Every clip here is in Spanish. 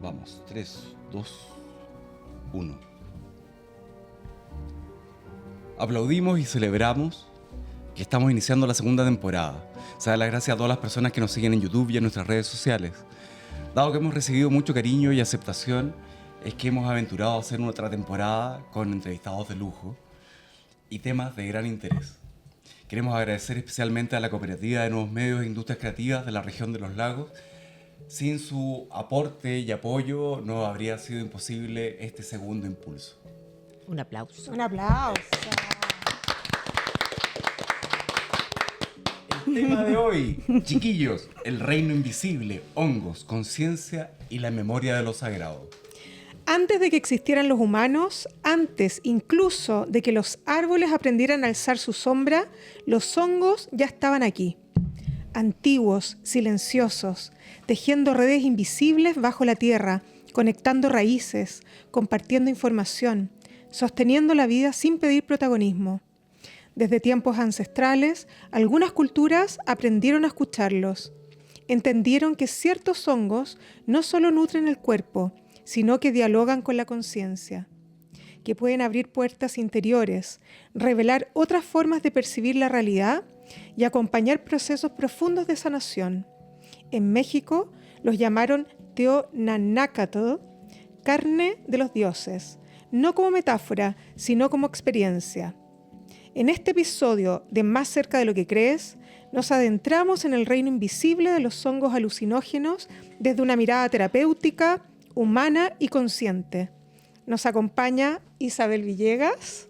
Vamos, 3, 2, 1. Aplaudimos y celebramos que estamos iniciando la segunda temporada. Se da las gracias a todas las personas que nos siguen en YouTube y en nuestras redes sociales. Dado que hemos recibido mucho cariño y aceptación, es que hemos aventurado a hacer otra temporada con entrevistados de lujo y temas de gran interés. Queremos agradecer especialmente a la Cooperativa de Nuevos Medios e Industrias Creativas de la región de Los Lagos. Sin su aporte y apoyo no habría sido imposible este segundo impulso. Un aplauso. Un aplauso. El tema de hoy, chiquillos, el reino invisible, hongos, conciencia y la memoria de lo sagrado. Antes de que existieran los humanos, antes incluso de que los árboles aprendieran a alzar su sombra, los hongos ya estaban aquí. Antiguos, silenciosos, tejiendo redes invisibles bajo la tierra, conectando raíces, compartiendo información, sosteniendo la vida sin pedir protagonismo. Desde tiempos ancestrales, algunas culturas aprendieron a escucharlos. Entendieron que ciertos hongos no solo nutren el cuerpo, sino que dialogan con la conciencia, que pueden abrir puertas interiores, revelar otras formas de percibir la realidad y acompañar procesos profundos de sanación. En México los llamaron Teonanácatl, carne de los dioses, no como metáfora, sino como experiencia. En este episodio de Más cerca de lo que crees, nos adentramos en el reino invisible de los hongos alucinógenos desde una mirada terapéutica, humana y consciente. Nos acompaña Isabel Villegas,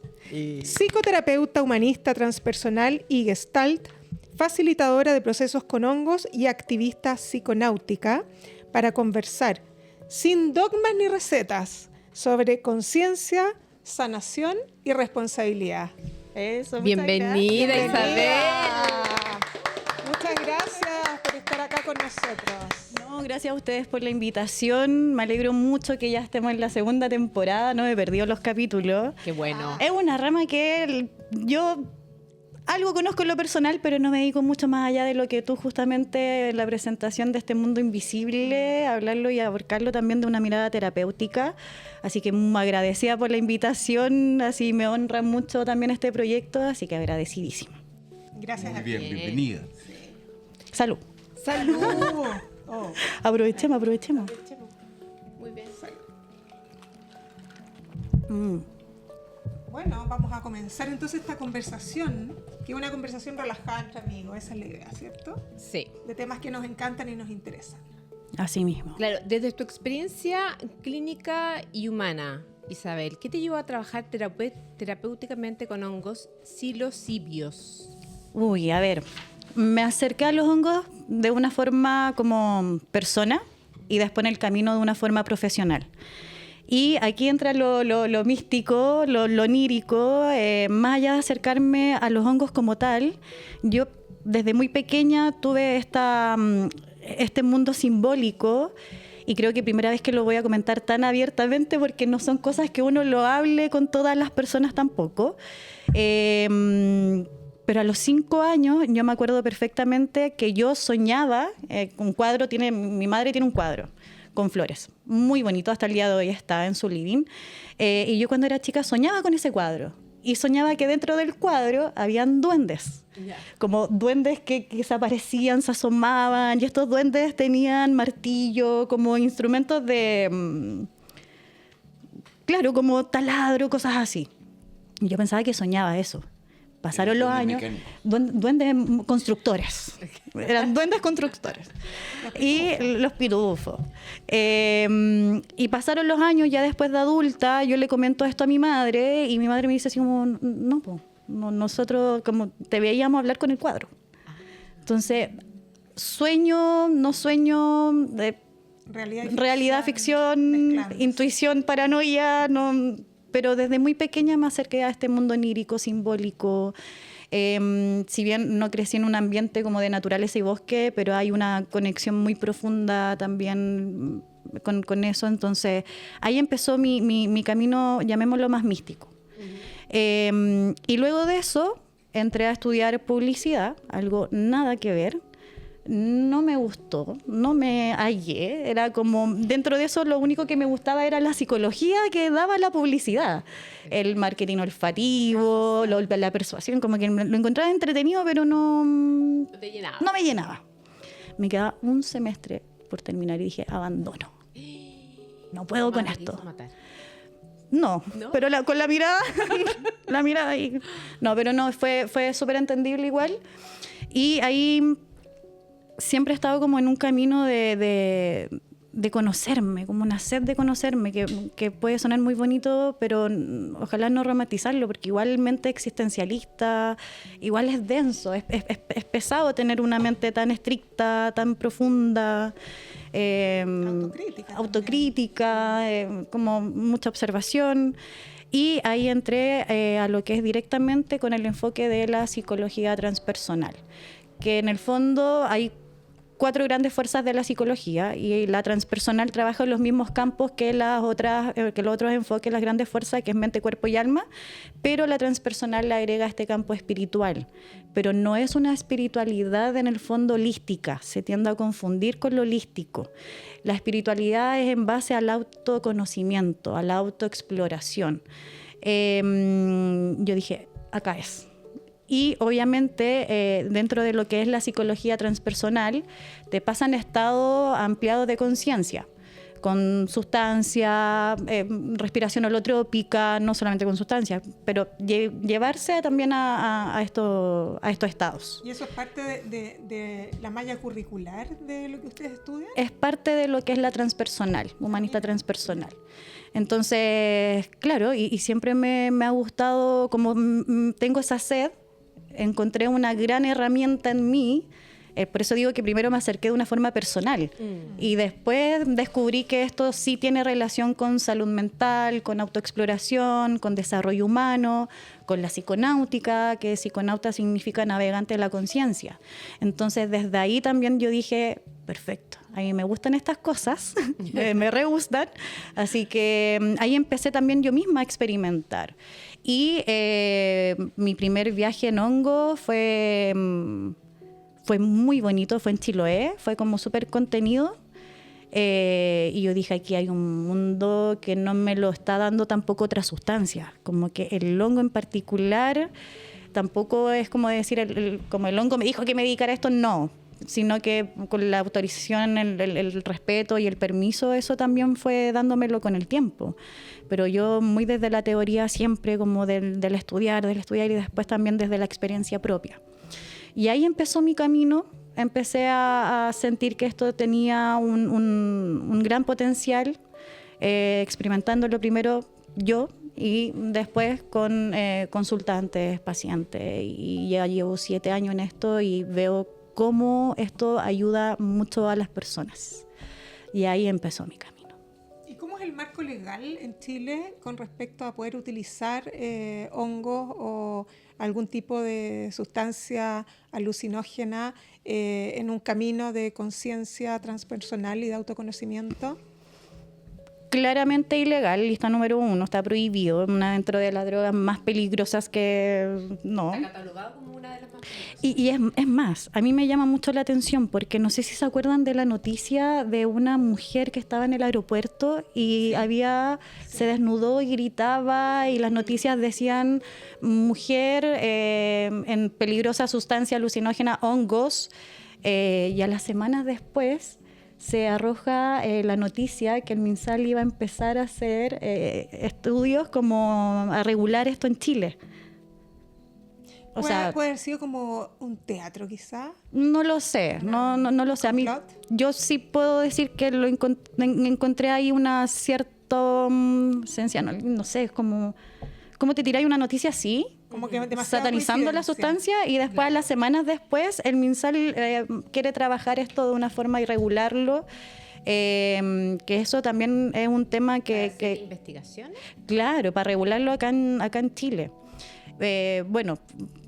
psicoterapeuta humanista transpersonal y gestalt, facilitadora de procesos con hongos y activista psiconáutica, para conversar sin dogmas ni recetas sobre conciencia, sanación y responsabilidad. Eso, bienvenida, Isabel. Muchas gracias por estar acá con nosotros. No, gracias a ustedes por la invitación. Me alegro mucho que ya estemos en la segunda temporada. No me he perdido los capítulos. Qué bueno. Es una rama que yo algo conozco en lo personal, pero no me dedico mucho más allá de lo que tú justamente en la presentación de este mundo invisible, hablarlo y abarcarlo también de una mirada terapéutica. Así que muy agradecida por la invitación. Así me honra mucho también este proyecto, así que agradecidísima. Gracias. Muy bien, bienvenida. Salud. ¡Salud! Oh. Aprovechemos. Muy bien. Bueno, vamos a comenzar entonces esta conversación, que es una conversación relajada entre amigos, esa es la idea, ¿cierto? Sí. De temas que nos encantan y nos interesan. Así mismo. Claro, desde tu experiencia clínica y humana, Isabel, ¿qué te llevó a trabajar terapéuticamente con hongos psilocibios? Uy, a ver, me acerqué a los hongos de una forma como persona y después en el camino de una forma profesional. Y aquí entra lo místico, lo onírico, más allá de acercarme a los hongos como tal, yo desde muy pequeña tuve este mundo simbólico y creo que primera vez que lo voy a comentar tan abiertamente porque no son cosas que uno lo hable con todas las personas tampoco. Pero a los 5 años yo me acuerdo perfectamente que yo soñaba, mi madre tiene un cuadro con flores, muy bonito, hasta el día de hoy está en su living, y yo cuando era chica soñaba con ese cuadro, y soñaba que dentro del cuadro habían duendes, como duendes que se aparecían, se asomaban, y estos duendes tenían martillo, como instrumentos de, claro, como taladro, cosas así. Y yo pensaba que soñaba eso. Pasaron los años, duendes constructores, eran duendes constructores, y los pitufos. Y pasaron los años, ya después de adulta, yo le comento esto a mi madre, y mi madre me dice así como, nosotros como te veíamos hablar con el cuadro. Entonces, sueño, no sueño, realidad, ficción, intuición, paranoia, no... Pero desde muy pequeña me acerqué a este mundo onírico, simbólico. Si bien no crecí en un ambiente como de naturaleza y bosque, pero hay una conexión muy profunda también con eso. Entonces, ahí empezó mi camino, llamémoslo más místico. Y luego de eso, entré a estudiar publicidad, algo nada que ver. no me gustó, no me hallé. Era como, dentro de eso lo único que me gustaba era la psicología que daba la publicidad. El marketing olfativo, la persuasión, como que lo encontraba entretenido, pero No te llenaba. no me llenaba. Me quedaba un semestre por terminar y dije, abandono. No puedo con Mamá te esto. quiso matar. No, ¿No? pero con la mirada, la mirada ahí. No, pero no, fue súper entendible igual. Y ahí siempre he estado como en un camino de conocerme, como una sed de conocerme, que puede sonar muy bonito, pero ojalá no romantizarlo, porque igualmente existencialista, igual es denso, es pesado tener una mente tan estricta, tan profunda. Autocrítica, como mucha observación. Y ahí entré a lo que es directamente con el enfoque de la psicología transpersonal, que en el fondo hay 4 grandes fuerzas de la psicología y la transpersonal trabaja en los mismos campos que los otros enfoques, las grandes fuerzas, que es mente, cuerpo y alma, pero la transpersonal le agrega este campo espiritual. Pero no es una espiritualidad en el fondo holística, se tiende a confundir con lo holístico. La espiritualidad es en base al autoconocimiento, a la autoexploración. Yo dije, acá es. Y obviamente dentro de lo que es la psicología transpersonal te pasan estados ampliados de conciencia, con sustancia, respiración holotrópica, no solamente con sustancia, pero llevarse también a estos estados. ¿Y eso es parte de la malla curricular de lo que ustedes estudian? Es parte de lo que es la transpersonal, humanista transpersonal. Entonces, claro, y siempre me ha gustado, como tengo esa sed, encontré una gran herramienta en mí. Por eso digo que primero me acerqué de una forma personal y después descubrí que esto sí tiene relación con salud mental, con autoexploración, con desarrollo humano, con la psiconáutica, que psiconauta significa navegante de la conciencia. Entonces desde ahí también yo dije, perfecto, a mí me gustan estas cosas, me re gustan, así que ahí empecé también yo misma a experimentar. Y mi primer viaje en hongo fue muy bonito, fue en Chiloé, fue como súper contenido. Y yo dije, aquí hay un mundo que no me lo está dando tampoco otra sustancia. Como que el hongo en particular tampoco es como decir, como el hongo me dijo que me dedicara a esto, no. Sino que con la autorización, el respeto y el permiso, eso también fue dándomelo con el tiempo. Pero yo muy desde la teoría siempre, como del estudiar y después también desde la experiencia propia. Y ahí empezó mi camino, empecé a sentir que esto tenía un gran potencial, experimentándolo primero yo y después con consultantes, pacientes. Y ya llevo 7 años en esto y veo cómo esto ayuda mucho a las personas. Y ahí empezó mi camino. ¿Y cómo es el marco legal en Chile con respecto a poder utilizar hongos o algún tipo de sustancia alucinógena en un camino de conciencia transpersonal y de autoconocimiento? Claramente ilegal, lista número 1, está prohibido, una dentro de las drogas más peligrosas que no. Está catalogado como una de las más peligrosas. Y es más, a mí me llama mucho la atención porque no sé si se acuerdan de la noticia de una mujer que estaba en el aeropuerto y se desnudó y gritaba y las noticias decían mujer en peligrosa sustancia alucinógena, hongos, y a las semanas después se arroja la noticia que el MinSal iba a empezar a hacer estudios como a regular esto en Chile. ¿Puede haber sido como un teatro quizá? No lo sé, no lo sé. A mí, yo sí puedo decir que encontré ahí una cierta esencia, no sé, es como... ¿Cómo te tiráis una noticia así? Como que satanizando la sustancia y después, las semanas después, el MinSal quiere trabajar esto de una forma y regularlo. Que eso también es un tema que ¿Investigaciones? Claro, para regularlo acá en Chile. Bueno,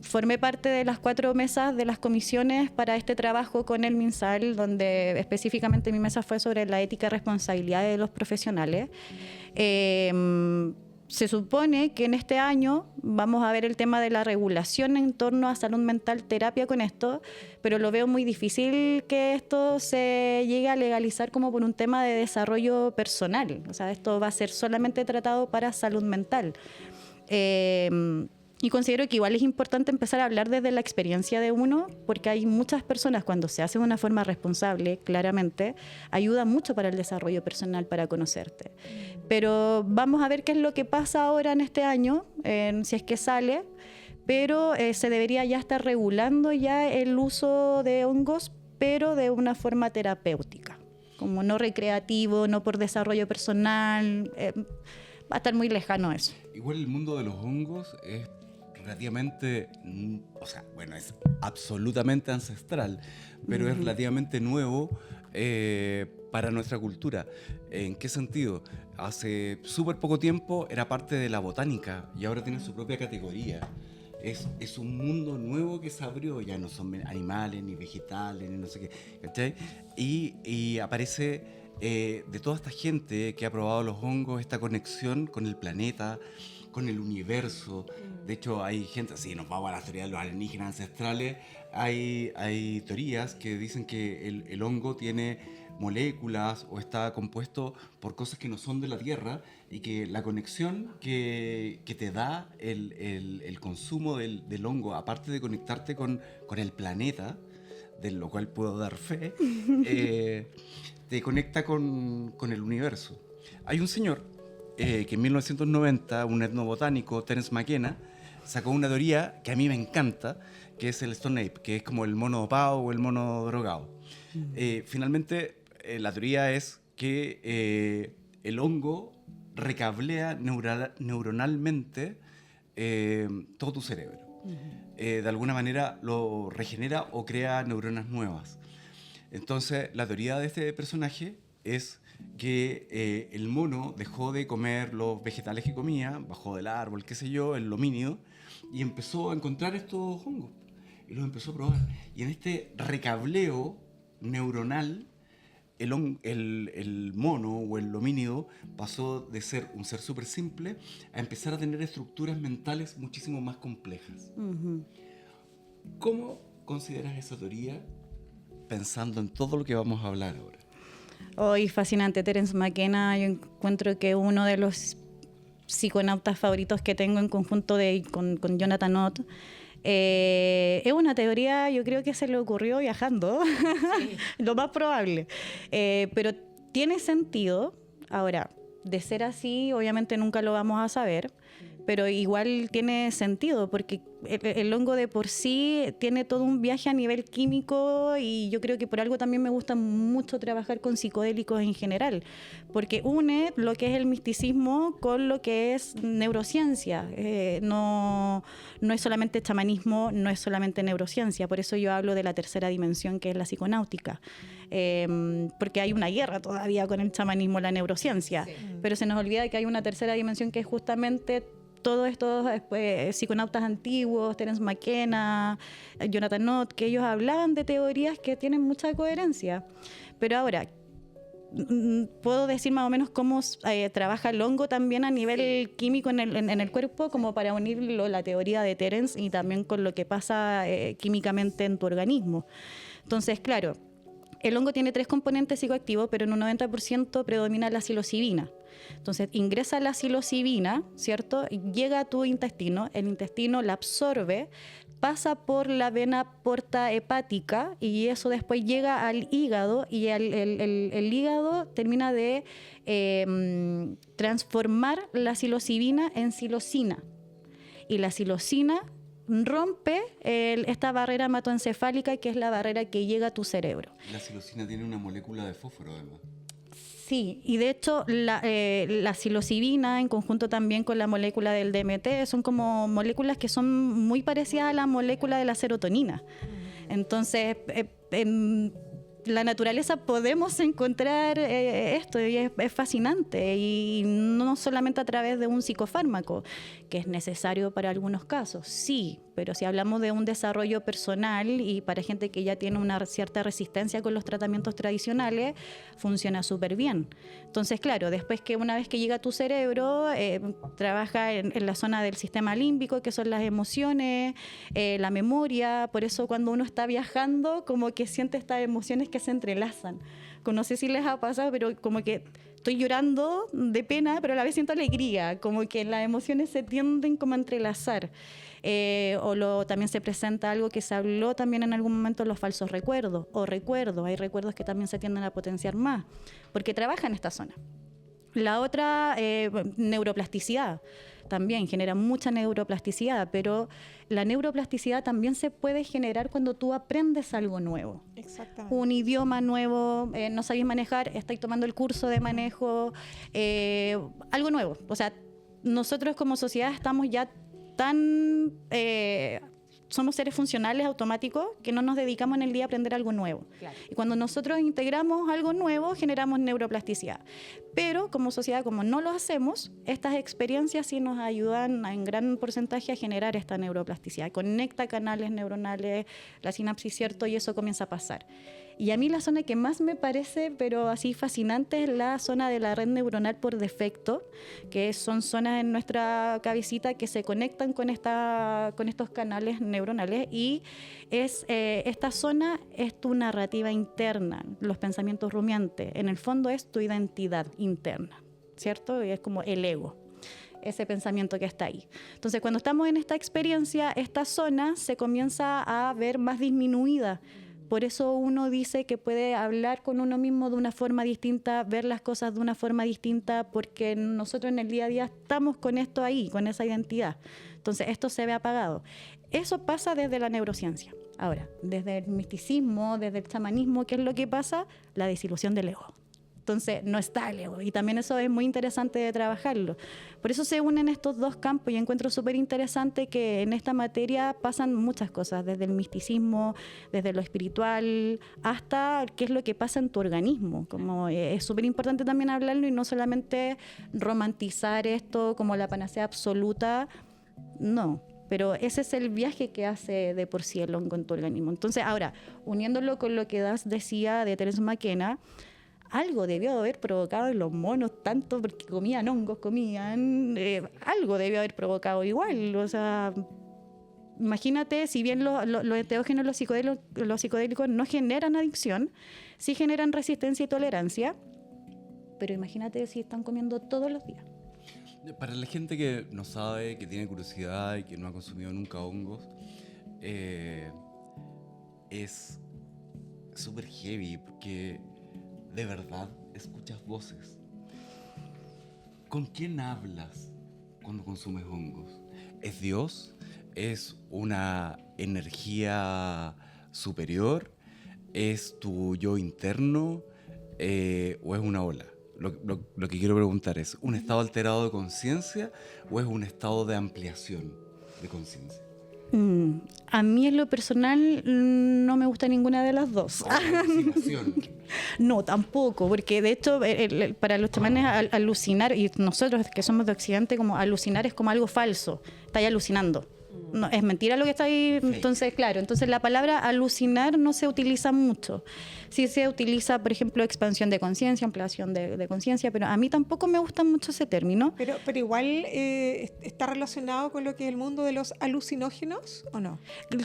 formé parte de las 4 mesas de las comisiones para este trabajo con el MinSal, donde específicamente mi mesa fue sobre la ética y responsabilidad de los profesionales. se supone que en este año vamos a ver el tema de la regulación en torno a salud mental, terapia con esto, pero lo veo muy difícil que esto se llegue a legalizar como por un tema de desarrollo personal. O sea, esto va a ser solamente tratado para salud mental. Y considero que igual es importante empezar a hablar desde la experiencia de uno, porque hay muchas personas, cuando se hace de una forma responsable, claramente, ayuda mucho para el desarrollo personal, para conocerte. Pero vamos a ver qué es lo que pasa ahora en este año, si es que sale, pero se debería ya estar regulando ya el uso de hongos, pero de una forma terapéutica, como no recreativo, no por desarrollo personal. Va a estar muy lejano eso. Igual el mundo de los hongos es relativamente, o sea, bueno, es absolutamente ancestral, pero es relativamente nuevo para nuestra cultura. ¿En qué sentido? Hace súper poco tiempo era parte de la botánica y ahora tiene su propia categoría. Es un mundo nuevo que se abrió, ya no son animales, ni vegetales, ni no sé qué, ¿cachai? Y aparece de toda esta gente que ha probado los hongos, esta conexión con el planeta, con el universo. De hecho, hay gente, si nos vamos a la teoría de los alienígenas ancestrales, hay teorías que dicen que el hongo tiene moléculas o está compuesto por cosas que no son de la Tierra y que la conexión que te da el consumo del hongo, aparte de conectarte con el planeta, de lo cual puedo dar fe, te conecta con el universo. Hay un señor que en 1990, un etnobotánico, Terence McKenna, sacó una teoría que a mí me encanta, que es el Stone Ape, que es como el mono dopado o el mono drogado. Finalmente, la teoría es que el hongo recablea neuronalmente todo tu cerebro. De alguna manera lo regenera o crea neuronas nuevas. Entonces, la teoría de este personaje es que el mono dejó de comer los vegetales que comía, bajó del árbol, qué sé yo, el homínido, y empezó a encontrar estos hongos y los empezó a probar. Y en este recableo neuronal, el mono o el homínido pasó de ser un ser súper simple a empezar a tener estructuras mentales muchísimo más complejas. ¿Cómo consideras esa teoría pensando en todo lo que vamos a hablar ahora? Hoy fascinante, Terence McKenna. Yo encuentro que uno de los psiconautas favoritos que tengo en conjunto con Jonathan Ott. Es una teoría, yo creo que se le ocurrió viajando, sí. Lo más probable. Pero tiene sentido. Ahora, de ser así, obviamente nunca lo vamos a saber, pero igual tiene sentido, porque el hongo de por sí tiene todo un viaje a nivel químico, y yo creo que por algo también me gusta mucho trabajar con psicodélicos en general, porque une lo que es el misticismo con lo que es neurociencia. No es solamente chamanismo, no es solamente neurociencia. Por eso yo hablo de la tercera dimensión, que es la psiconáutica, porque hay una guerra todavía con el chamanismo, la neurociencia, sí. Pero se nos olvida que hay una tercera dimensión, que es justamente todos estos psiconautas antiguos, Terence McKenna, Jonathan Ott, que ellos hablaban de teorías que tienen mucha coherencia. Pero ahora, puedo decir más o menos cómo trabaja el hongo también a nivel químico en el cuerpo, como para unirlo la teoría de Terence y también con lo que pasa químicamente en tu organismo. Entonces, claro, el hongo tiene 3 componentes psicoactivos, pero en un 90% predomina la psilocibina. Entonces ingresa la psilocibina, ¿cierto? Llega a tu intestino, el intestino la absorbe, pasa por la vena porta hepática y eso después llega al hígado, y el hígado termina de transformar la psilocibina en psilocina. Y la psilocina rompe esta barrera hematoencefálica, que es la barrera que llega a tu cerebro. La psilocina tiene una molécula de fósforo, además. Sí, y de hecho la psilocibina, en conjunto también con la molécula del DMT, son como moléculas que son muy parecidas a la molécula de la serotonina. Entonces, la naturaleza podemos encontrar esto, y es fascinante, y no solamente a través de un psicofármaco, que es necesario para algunos casos, sí, pero si hablamos de un desarrollo personal y para gente que ya tiene una cierta resistencia con los tratamientos tradicionales, funciona súper bien. Entonces, claro, después que una vez que llega a tu cerebro, trabaja en la zona del sistema límbico, que son las emociones, la memoria. Por eso cuando uno está viajando, como que siente estas emociones que se entrelazan. No sé si les ha pasado, pero como que estoy llorando de pena, pero a la vez siento alegría, como que las emociones se tienden como a entrelazar. También se presenta algo que se habló también en algún momento, los falsos recuerdos, hay recuerdos que también se tienden a potenciar más, porque trabaja en esta zona. La otra, neuroplasticidad, también genera mucha neuroplasticidad, pero la neuroplasticidad también se puede generar cuando tú aprendes algo nuevo. Exactamente. Un idioma nuevo, no sabéis manejar, estáis tomando el curso de manejo, algo nuevo. O sea, nosotros como sociedad estamos ya somos seres funcionales automáticos que no nos dedicamos en el día a aprender algo nuevo. Claro. Y cuando nosotros integramos algo nuevo, generamos neuroplasticidad. Pero como sociedad, como no lo hacemos, estas experiencias sí nos ayudan en gran porcentaje a generar esta neuroplasticidad. Conecta canales neuronales, la sinapsis, ¿cierto? Y eso comienza a pasar. Y a mí la zona que más me parece, pero así fascinante, es la zona de la red neuronal por defecto, que son zonas en nuestra cabecita que se conectan con estos canales neuronales, y esta zona es tu narrativa interna, los pensamientos rumiantes. En el fondo es tu identidad interna, ¿cierto? Y es como el ego, ese pensamiento que está ahí. Entonces, cuando estamos en esta experiencia, esta zona se comienza a ver más disminuida. Por eso uno dice que puede hablar con uno mismo de una forma distinta, ver las cosas de una forma distinta, porque nosotros en el día a día estamos con esto ahí, con esa identidad. Entonces, esto se ve apagado. Eso pasa desde la neurociencia. Ahora, desde el misticismo, desde el chamanismo, ¿qué es lo que pasa? La desilusión del ego. Entonces, no está el ego. Y también eso es muy interesante de trabajarlo. Por eso se unen estos dos campos, y encuentro súper interesante que en esta materia pasan muchas cosas, desde el misticismo, desde lo espiritual, hasta qué es lo que pasa en tu organismo. Como es súper importante también hablarlo y no solamente romantizar esto como la panacea absoluta. No. Pero ese es el viaje que hace de por sí el hongo en tu organismo. Entonces, ahora, uniéndolo con lo que Das decía de Terence McKenna, algo debió haber provocado en los monos, tanto porque comían hongos, algo debió haber provocado igual. O sea, imagínate, si bien los enteógenos, los psicodélicos no generan adicción, sí generan resistencia y tolerancia, pero imagínate si están comiendo todos los días. Para la gente que no sabe, que tiene curiosidad y que no ha consumido nunca hongos, es súper heavy porque de verdad escuchas voces. ¿Con quién hablas cuando consumes hongos? ¿Es Dios? ¿Es una energía superior? ¿Es tu yo interno? ¿O es una ola? Lo que quiero preguntar es, ¿un estado alterado de conciencia o es un estado de ampliación de conciencia? A mí en lo personal no me gusta ninguna de las dos. No, tampoco, porque de hecho para los chamanes alucinar, y nosotros que somos de Occidente, como alucinar es como algo falso, estáis alucinando. No, es mentira lo que está ahí. Entonces, claro, la palabra alucinar no se utiliza mucho. Sí se utiliza, por ejemplo, expansión de conciencia, ampliación de conciencia, pero a mí tampoco me gusta mucho ese término. Pero igual está relacionado con lo que es el mundo de los alucinógenos, ¿o no?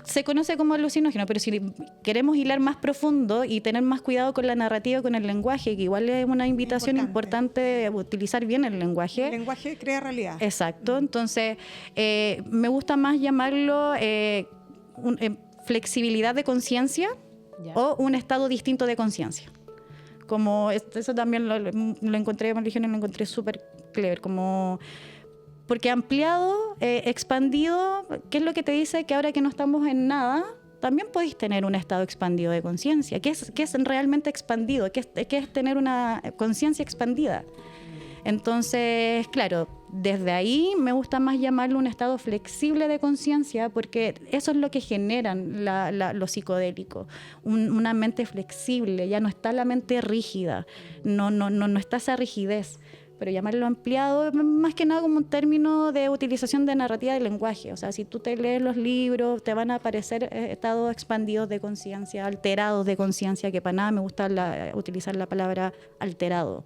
Se conoce como alucinógeno, pero si queremos hilar más profundo y tener más cuidado con la narrativa, con el lenguaje, que igual es una invitación importante utilizar bien el lenguaje. El lenguaje crea realidad. Exacto. Entonces, me gusta más llamarlo flexibilidad de conciencia o un estado distinto de conciencia. Como eso también lo encontré, lo encontré súper clever, como porque ampliado, expandido, ¿qué es lo que te dice? Que ahora que no estamos en nada, también podéis tener un estado expandido de conciencia. ¿Qué es realmente expandido? ¿Qué es tener una conciencia expandida? Entonces, claro, desde ahí me gusta más llamarlo un estado flexible de conciencia, porque eso es lo que generan los psicodélicos, una mente flexible, ya no está la mente rígida, no está esa rigidez. Pero llamarlo ampliado, más que nada como un término de utilización de narrativa del lenguaje. O sea, si tú te lees los libros, te van a aparecer estados expandidos de conciencia, alterados de conciencia, que para nada me gusta utilizar la palabra alterado.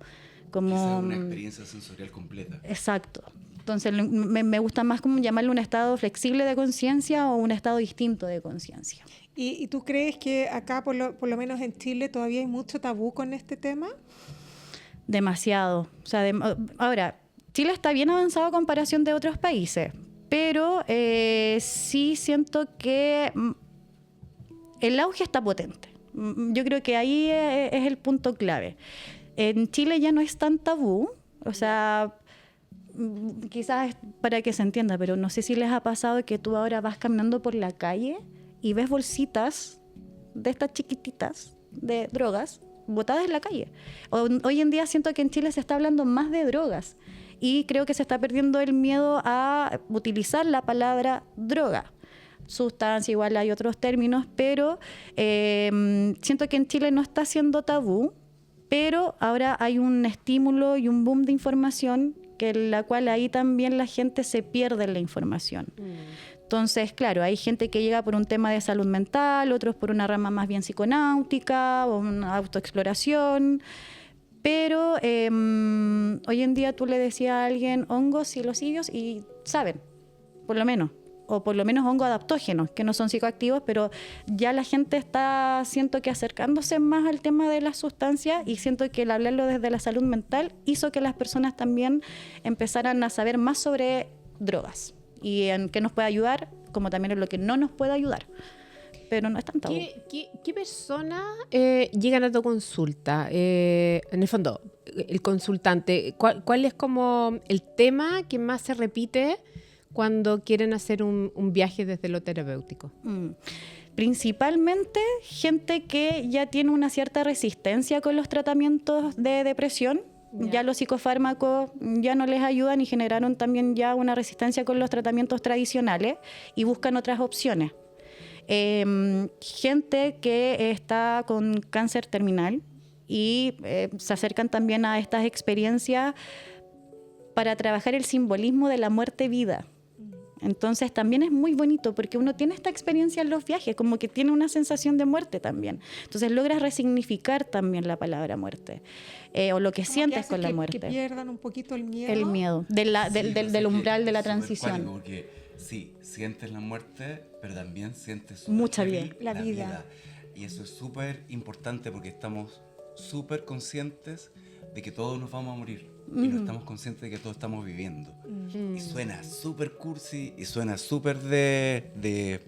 Como Esa es una experiencia sensorial completa. Exacto. Entonces me gusta más como llamarlo un estado flexible de conciencia o un estado distinto de conciencia. ¿Y tú crees que acá, por lo menos en Chile, todavía hay mucho tabú con este tema? Demasiado. O sea, ahora, Chile está bien avanzado a comparación de otros países, pero sí siento que el auge está potente. Yo creo que ahí es el punto clave. En Chile ya no es tan tabú, o sea, quizás para que se entienda, pero no sé si les ha pasado que tú ahora vas caminando por la calle y ves bolsitas de estas chiquititas de drogas botadas en la calle. Hoy en día siento que en Chile se está hablando más de drogas y creo que se está perdiendo el miedo a utilizar la palabra droga. Sustancia, igual hay otros términos, pero siento que en Chile no está siendo tabú, pero ahora hay un estímulo y un boom de información que en la cual ahí también la gente se pierde en la información. Entonces, claro, hay gente que llega por un tema de salud mental, otros por una rama más bien psiconáutica o una autoexploración, pero hoy en día tú le decías a alguien hongos psilocibos y saben, por lo menos, o por lo menos hongos adaptógenos, que no son psicoactivos, pero ya la gente está, siento que acercándose más al tema de las sustancias, y siento que el hablarlo desde la salud mental hizo que las personas también empezaran a saber más sobre drogas y en qué nos puede ayudar, como también en lo que no nos puede ayudar. Pero no es tan tabú. ¿Qué personas llegan a tu consulta? En el fondo, el consultante, ¿cuál es como el tema que más se repite cuando quieren hacer un viaje desde lo terapéutico? Principalmente gente que ya tiene una cierta resistencia con los tratamientos de depresión. Ya los psicofármacos ya no les ayudan y generaron también ya una resistencia con los tratamientos tradicionales y buscan otras opciones. Gente que está con cáncer terminal y se acercan también a estas experiencias para trabajar el simbolismo de la muerte-vida. Entonces también es muy bonito porque uno tiene esta experiencia en los viajes, como que tiene una sensación de muerte también. Entonces logras resignificar también la palabra muerte o lo que sientes con la muerte. Que pierdan un poquito el miedo. El miedo, del umbral de la transición. Porque sí, sientes la muerte, pero también sientes mucha vida. La vida. Y eso es súper importante porque estamos súper conscientes de que todos nos vamos a morir. Y no estamos conscientes de que todos estamos viviendo. Y suena súper cursi y suena súper de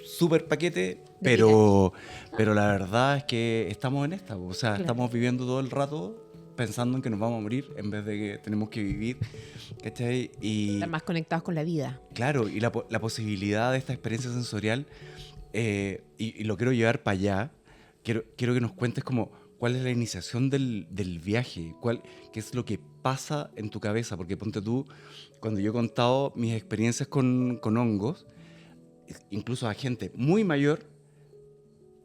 súper paquete, pero la verdad es que estamos en esta. O sea, estamos viviendo todo el rato pensando en que nos vamos a morir en vez de que tenemos que vivir. ¿Cachai? Y Estar más conectados con la vida. claro, y la posibilidad de esta experiencia sensorial, y lo quiero llevar para allá. Quiero que nos cuentes como cuál es la iniciación del viaje, qué es lo que pasa en tu cabeza, porque ponte tú, cuando yo he contado mis experiencias con hongos, incluso a gente muy mayor,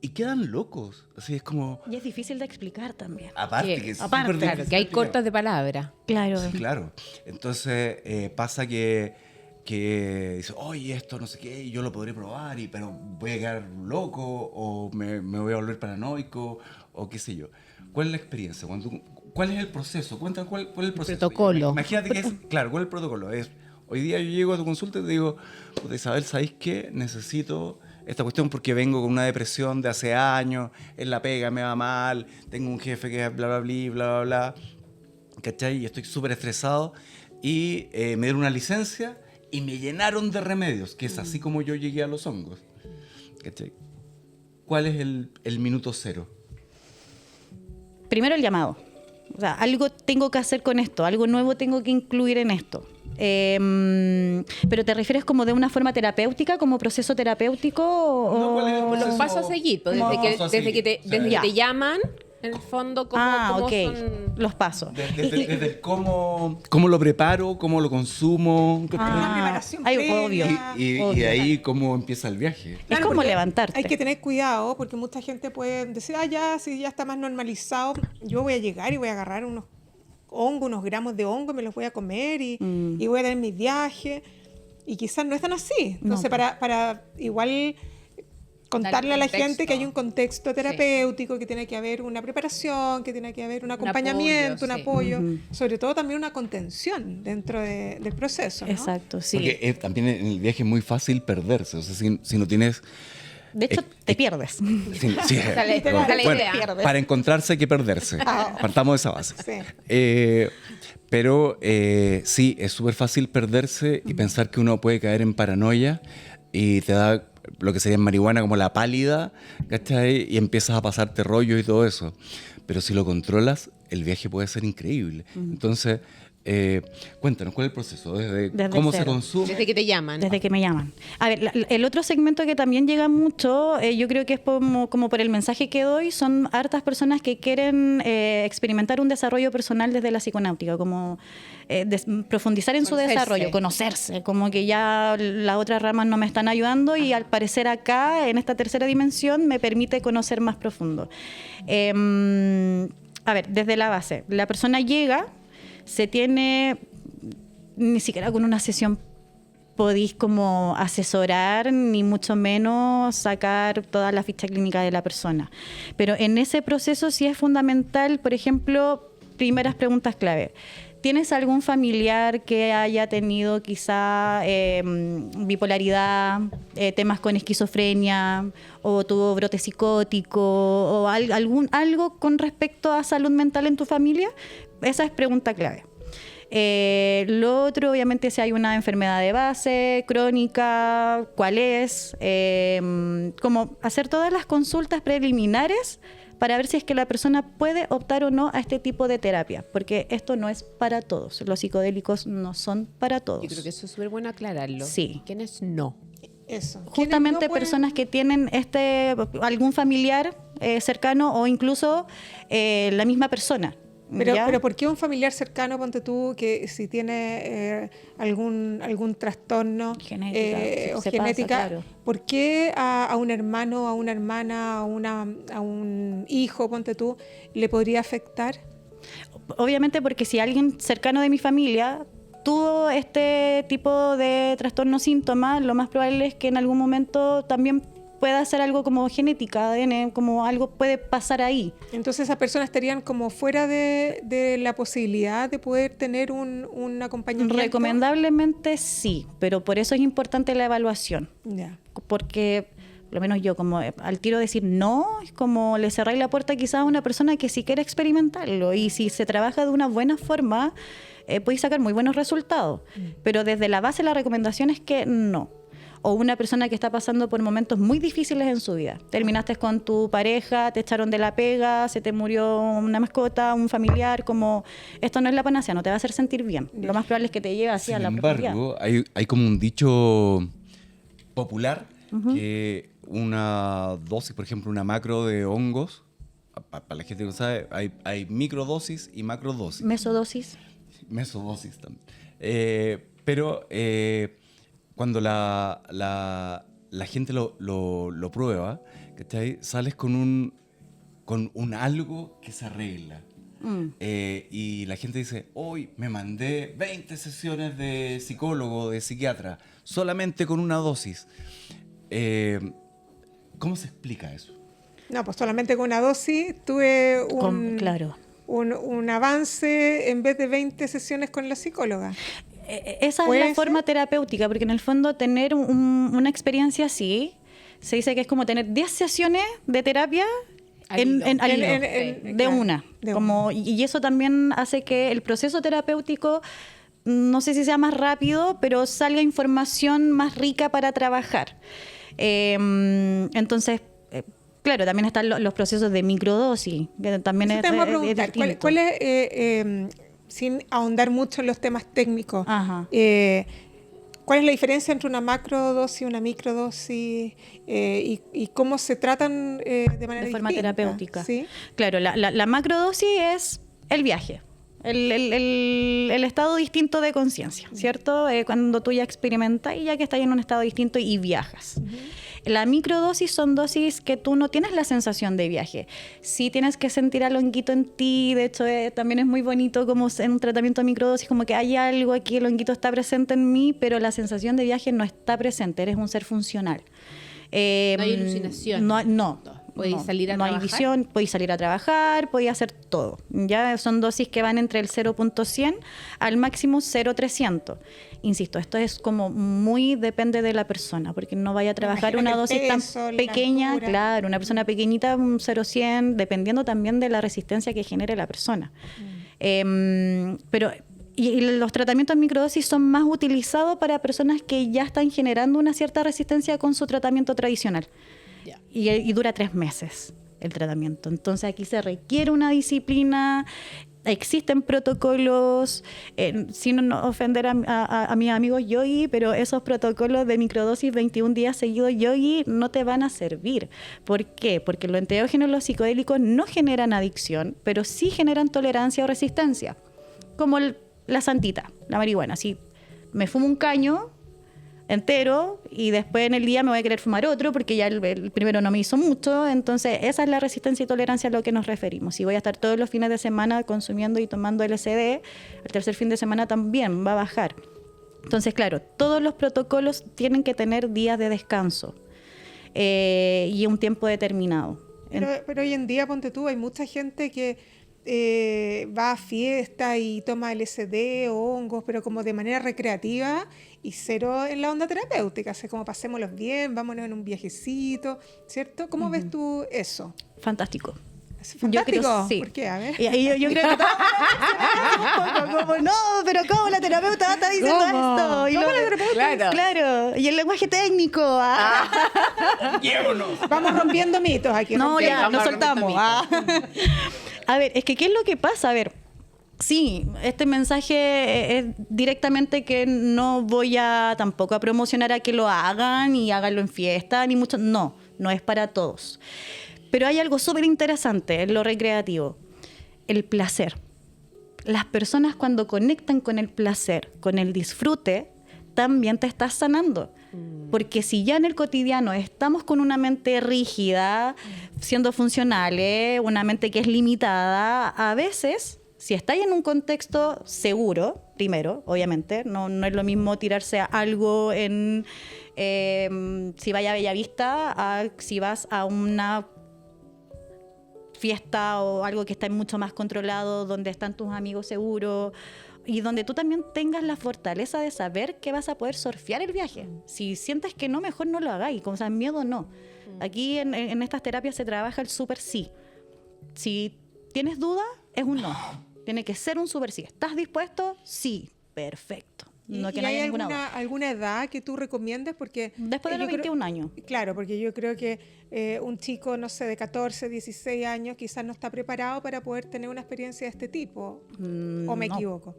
y quedan locos, así es como... Y es difícil de explicar también. Aparte, que es Aparte, súper claro, difícil que hay de explicar. cortos de palabra. Claro. Sí, claro. Entonces pasa que dice, oye, esto no sé qué, y yo lo podré probar, pero voy a quedar loco, o me voy a volver paranoico, o qué sé yo. ¿Cuál es la experiencia? ¿Cuál es el proceso? Cuéntanos cuál es el proceso. Protocolo. Imagínate que es, claro, ¿cuál es el protocolo? Hoy día yo llego a tu consulta y te digo, puta Isabel, ¿sabéis qué? Necesito esta cuestión porque vengo con una depresión de hace años, en la pega me va mal, tengo un jefe que es bla, bla, bla, bla, bla, bla, ¿cachai? Y estoy súper estresado y me dieron una licencia y me llenaron de remedios, que es así como yo llegué a los hongos, ¿cachai? ¿Cuál es el minuto cero? Primero el llamado. O sea, algo tengo que hacer con esto, algo nuevo tengo que incluir en esto. ¿Pero te refieres como de una forma terapéutica, como proceso terapéutico? No, ¿cuál es el proceso? Los pasos a seguir, pues, No, desde paso a que seguir. te llaman En el fondo, cómo ok. son... Los pasos. Desde cómo lo preparo, cómo lo consumo. Una preparación Ay, previa. obvio. Y ahí cómo empieza el viaje. Es Claro, como porque levantarte. Hay que tener cuidado porque mucha gente puede decir, ya, si ya está más normalizado, yo voy a llegar y voy a agarrar unos hongos, unos gramos de hongo y me los voy a comer y voy a dar mi viaje. Y quizás no es tan así. Entonces, para igual contarle a la contexto. gente que hay un contexto terapéutico, que tiene que haber una preparación, que tiene que haber un acompañamiento, un apoyo, sobre todo también una contención dentro del proceso, ¿no? Exacto, sí. Porque también en el viaje es muy fácil perderse. O sea, si no tienes... De hecho, te pierdes. Sí, Sale la idea. para encontrarse hay que perderse. Partamos de esa base. Sí. Pero sí, es súper fácil perderse y pensar que uno puede caer en paranoia y te da lo que sería en marihuana como la pálida, ¿cachai? Y empiezas a pasarte rollo y todo eso. Pero si lo controlas, el viaje puede ser increíble. Entonces, cuéntanos, ¿cuál es el proceso? Desde cómo cero. se consume. Desde que te llaman. Desde que me llaman. A ver, el otro segmento que también llega mucho, yo creo que es como por el mensaje que doy, son hartas personas que quieren experimentar un desarrollo personal desde la psiconáutica, como profundizar en su Conocerse. desarrollo, conocerse, como que ya las otras ramas no me están ayudando y al parecer acá, en esta tercera dimensión, me permite conocer más profundo. A ver, desde la base, la persona llega, se tiene, ni siquiera con una sesión podéis como asesorar, ni mucho menos sacar toda la ficha clínica de la persona. Pero en ese proceso sí es fundamental, por ejemplo, primeras preguntas clave. ¿Tienes algún familiar que haya tenido quizá bipolaridad, temas con esquizofrenia, o tuvo brote psicótico, o algo con respecto a salud mental en tu familia? Esa es pregunta clave. Lo otro, obviamente, si hay una enfermedad de base, crónica, cuál es, como hacer todas las consultas preliminares para ver si es que la persona puede optar o no a este tipo de terapia, porque esto no es para todos, los psicodélicos no son para todos. Yo creo que eso es súper bueno aclararlo. Sí. ¿Quiénes no? Eso. Justamente ¿Quiénes no pueden- personas que tienen algún familiar cercano o incluso la misma persona. ¿ya? Pero ¿por qué un familiar cercano, ponte tú, que si tiene algún trastorno Genética, o se genética, pasa, claro. ¿por qué a un hermano, a una hermana, a un hijo, ponte tú, le podría afectar? Obviamente porque si alguien cercano de mi familia tuvo este tipo de trastorno síntoma, lo más probable es que en algún momento también pueda ser algo como genética, ADN, como algo puede pasar ahí. Entonces esas personas estarían como fuera de la posibilidad de poder tener un acompañamiento. Recomendablemente sí, pero por eso es importante la evaluación. Ya. Porque, por lo menos yo, como al tiro decir no, es como le cerráis la puerta quizás a una persona que sí quiere experimentarlo. Y si se trabaja de una buena forma, podéis sacar muy buenos resultados. Pero desde la base la recomendación es que no. O una persona que está pasando por momentos muy difíciles en su vida. Terminaste con tu pareja, te echaron de la pega, se te murió una mascota, un familiar, como esto no es la panacea, no te va a hacer sentir bien. Lo más probable es que te lleve así a la Sin profundidad. embargo, hay como un dicho popular que una dosis, por ejemplo, una macro de hongos, para la gente que no sabe, hay microdosis y macrodosis. Mesodosis. Mesodosis también. Pero cuando la gente lo prueba, ¿cachai? Sales con un algo que se arregla. Y la gente dice, hoy me mandé 20 sesiones de psicólogo, de psiquiatra, solamente con una dosis. ¿Cómo se explica eso? No, pues solamente con una dosis tuve Claro. un avance en vez de 20 sesiones con la psicóloga. Esa es ¿Puede la ser? forma terapéutica, porque en el fondo tener una experiencia así, se dice que es como tener 10 sesiones de terapia Al hilo. al hilo, de de una. Como, y eso también hace que el proceso terapéutico, no sé si sea más rápido, pero salga información más rica para trabajar. Entonces, claro, también están los procesos de microdosis, que también Eso es te voy a preguntar, distinto. ¿cuál es, sin ahondar mucho en los temas técnicos, Ajá. ¿Cuál es la diferencia entre una macrodosis y una microdosis y cómo se tratan de manera De forma distinta? terapéutica. ¿Sí? Claro, la macrodosis es el viaje, el estado distinto de conciencia, ¿cierto? Cuando tú ya experimentas y ya que estás en un estado distinto y viajas. La microdosis son dosis que tú no tienes la sensación de viaje. Sí tienes que sentir al honguito en ti. De hecho, también es muy bonito como en un tratamiento de microdosis, como que hay algo aquí, el honguito está presente en mí, pero la sensación de viaje no está presente. Eres un ser funcional. No hay alucinación. No. Podéis salir a no trabajar. hay visión, podéis salir a trabajar, podéis hacer todo. Ya son dosis que van entre el 0.100 al máximo 0.300. Insisto, esto es como muy depende de la persona, porque no vaya a trabajar imagino una que el dosis peso, tan la pequeña, altura. claro, una persona pequeñita, un 0.100, dependiendo también de la resistencia que genere la persona. Pero y los tratamientos microdosis son más utilizados para personas que ya están generando una cierta resistencia con su tratamiento tradicional. Ya. Y dura 3 meses el tratamiento. Entonces aquí se requiere una disciplina, existen protocolos, sin no ofender a mis amigos yogi, pero esos protocolos de microdosis 21 días seguidos yogi no te van a servir. ¿Por qué? Porque los enteógenos, los psicodélicos no generan adicción, pero sí generan tolerancia o resistencia. Como la santita, la marihuana. Si me fumo un caño entero y después en el día me voy a querer fumar otro porque ya el primero no me hizo mucho, entonces esa es la resistencia y tolerancia a lo que nos referimos. Si voy a estar todos los fines de semana consumiendo y tomando LSD, el tercer fin de semana también va a bajar. Entonces, claro, todos los protocolos tienen que tener días de descanso y un tiempo determinado. Pero hoy en día, ponte tú, hay mucha gente que va a fiestas y toma LSD o hongos, pero como de manera recreativa y cero en la onda terapéutica. Así como pasémoslos bien, vámonos en un viajecito, ¿cierto? ¿Cómo ves tú eso? Fantástico. ¿Es fantástico? Yo creo, sí. ¿Por qué? A ver. Y yo creo que todos un poco como, no, pero ¿cómo la terapeuta está diciendo ¿Cómo? esto? Y ¿Cómo lo- la terapeuta? Claro, y el lenguaje técnico. Vamos rompiendo mitos aquí. No, rompiendo. ya, vamos nos a soltamos. A ver, es que ¿qué es lo que pasa? A ver, sí, este mensaje es directamente que no voy a tampoco a promocionar a que lo hagan y háganlo en fiesta, ni mucho. No, no es para todos. Pero hay algo súper interesante en lo recreativo, el placer. Las personas cuando conectan con el placer, con el disfrute, también te estás sanando. Porque si ya en el cotidiano estamos con una mente rígida, siendo funcionales, una mente que es limitada, a veces, si estáis en un contexto seguro, primero, obviamente, no es lo mismo tirarse a algo en si vaya a Bellavista a si vas a una fiesta o algo que está mucho más controlado, donde están tus amigos seguros y donde tú también tengas la fortaleza de saber que vas a poder surfear el viaje. Si sientes que no, mejor no lo hagáis, con miedo no. Aquí en estas terapias se trabaja el súper sí. Si tienes duda, es un no. Tiene que ser un súper sí. ¿Estás dispuesto? Sí. Perfecto. No que no hay haya ninguna duda. alguna edad que tú recomiendes? Porque Después de los yo creo- 21 años. Claro, porque yo creo que un chico, no sé, de 14, 16 años quizás no está preparado para poder tener una experiencia de este tipo. ¿O me no. equivoco?